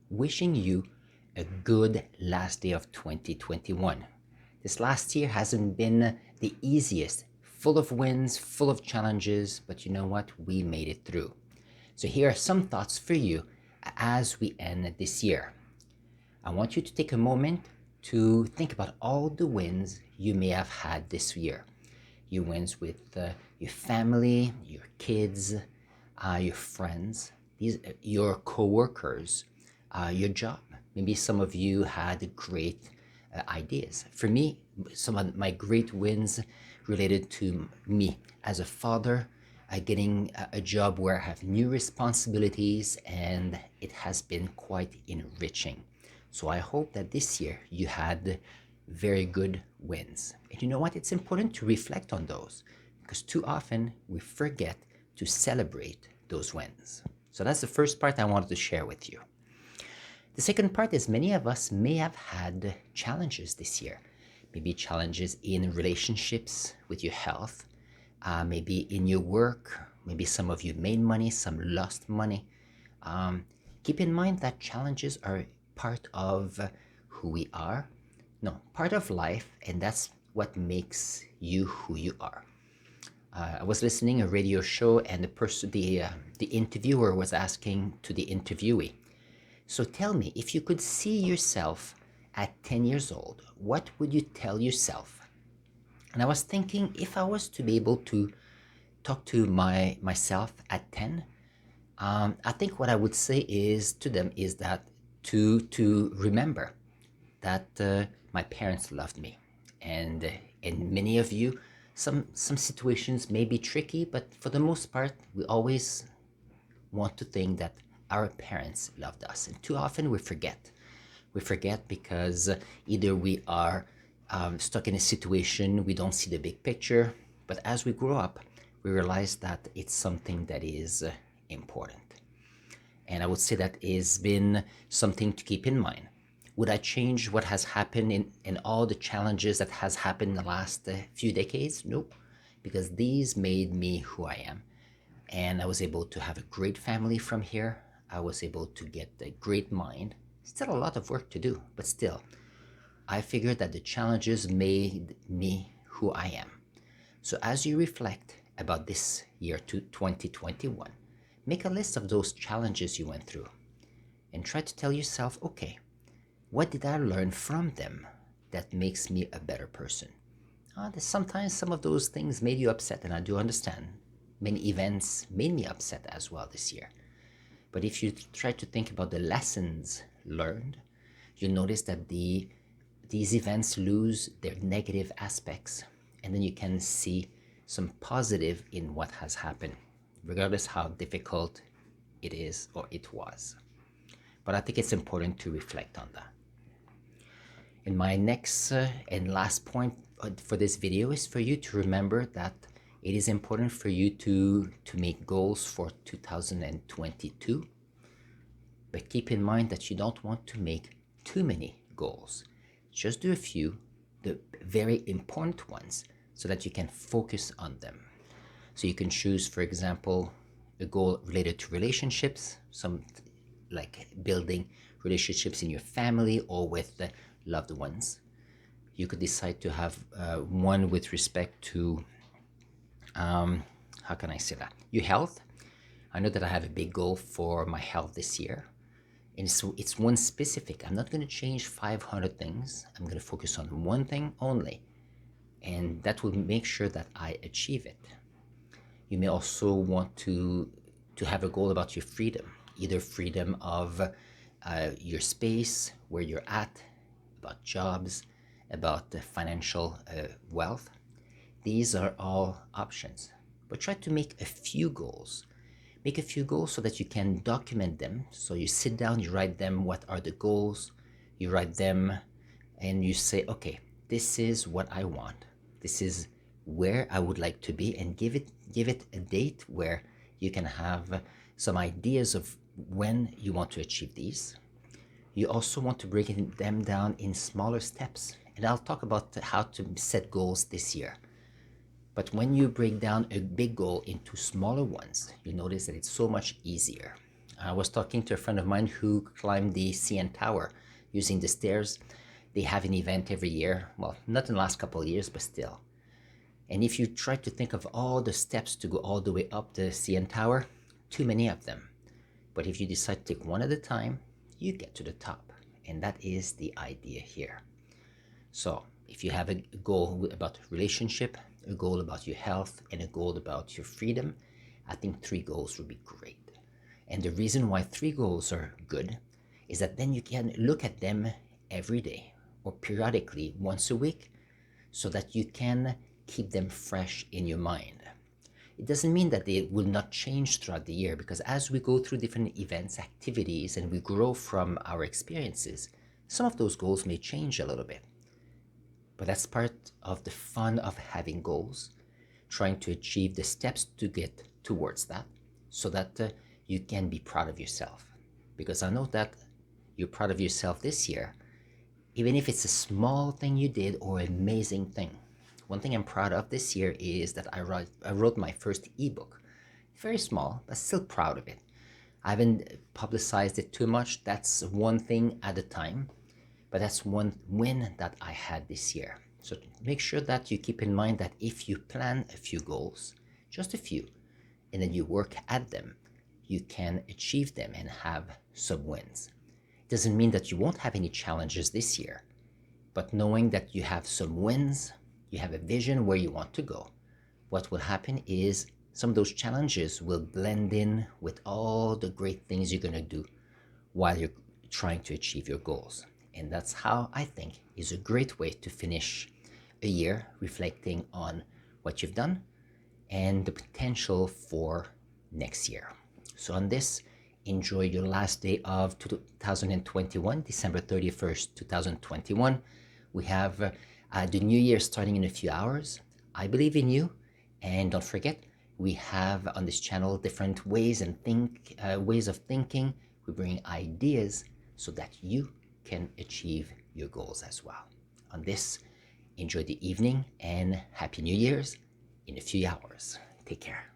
wishing you a good last day of 2021. This last year hasn't been the easiest, full of wins, full of challenges, but you know what? We made it through. So here are some thoughts for you as we end this year. I want you to take a moment to think about all the wins you may have had this year. Your wins with your family, your kids, your friends, your coworkers, your job. Maybe some of you had great ideas. For me, some of my great wins related to me as a father, getting a job where I have new responsibilities, and it has been quite enriching. So I hope that this year you had very good wins. And you know what? It's important to reflect on those because too often we forget to celebrate those wins. So that's the first part I wanted to share with you. The second part is many of us may have had challenges this year. Maybe challenges in relationships with your health, maybe in your work. Maybe some of you made money, some lost money. Keep in mind that challenges are part of who we are. No, part of life, and that's what makes you who you are. I was listening a radio show, and the interviewer was asking to the interviewee, so tell me, if you could see yourself at 10 years old, what would you tell yourself? And I was thinking, if I was to be able to talk to myself at 10, I think what I would say is to them is that to remember that my parents loved me, and many of you, some situations may be tricky, but for the most part, we always want to think that our parents loved us, and too often we forget. We forget because either we are stuck in a situation, we don't see the big picture, but as we grow up, we realize that it's something that is important. And I would say that has been something to keep in mind. Would I change what has happened in all the challenges that has happened in the last few decades? Nope, because these made me who I am. And I was able to have a great family from here. I was able to get a great mind. Still a lot of work to do, but still, I figured that the challenges made me who I am. So as you reflect about this year to 2021, make a list of those challenges you went through and try to tell yourself, okay, what did I learn from them that makes me a better person? Sometimes some of those things made you upset, and I do understand. Many events made me upset as well this year. But if you try to think about the lessons learned, you'll notice that these events lose their negative aspects, and then you can see some positive in what has happened, regardless how difficult it is or it was. But I think it's important to reflect on that. And my next and last point for this video is for you to remember that it is important for you to make goals for 2022. But keep in mind that you don't want to make too many goals. Just do a few, the very important ones, so that you can focus on them. So you can choose, for example, a goal related to relationships, some like building relationships in your family or with the loved ones. You could decide to have one with respect to, how can I say that? Your health. I know that I have a big goal for my health this year. And so it's one specific. I'm not going to change 500 things. I'm going to focus on one thing only. And that will make sure that I achieve it. You may also want to have a goal about your freedom, either freedom of your space, where you're at, about jobs, about financial wealth. These are all options. But try to make a few goals. Make a few goals so that you can document them. So you sit down, you write them, what are the goals, you write them, and you say, okay, this is what I want. This is where I would like to be, and give it a date where you can have some ideas of when you want to achieve these. You also want to break them down in smaller steps, and I'll talk about how to set goals this year. But when you break down a big goal into smaller ones, you notice that it's so much easier. I was talking to a friend of mine who climbed the CN Tower using the stairs. They have an event every year. Well, not in the last couple of years, but still. And if you try to think of all the steps to go all the way up the CN Tower, too many of them. But if you decide to take one at a time, you get to the top. And that is the idea here. So if you have a goal about relationship, a goal about your health, and a goal about your freedom, I think 3 goals would be great. And the reason why 3 goals are good is that then you can look at them every day or periodically once a week so that you can keep them fresh in your mind. It doesn't mean that they will not change throughout the year, because as we go through different events, activities, and we grow from our experiences, some of those goals may change a little bit. But that's part of the fun of having goals, trying to achieve the steps to get towards that so that you can be proud of yourself. Because I know that you're proud of yourself this year, even if it's a small thing you did or an amazing thing. One thing I'm proud of this year is that I wrote my first ebook. Very small, but still proud of it. I haven't publicized it too much. That's one thing at a time. But that's one win that I had this year. So make sure that you keep in mind that if you plan a few goals, just a few, and then you work at them, you can achieve them and have some wins. It doesn't mean that you won't have any challenges this year, but knowing that you have some wins, you have a vision where you want to go, what will happen is some of those challenges will blend in with all the great things you're going to do while you're trying to achieve your goals. And that's how I think is a great way to finish a year, reflecting on what you've done and the potential for next year. So on this, enjoy your last day of 2021, December 31st, 2021. We have the new year starting in a few hours. I believe in you. And don't forget, we have on this channel different ways of thinking. We bring ideas so that you can achieve your goals as well. On this, enjoy the evening and Happy New Year's in a few hours. Take care.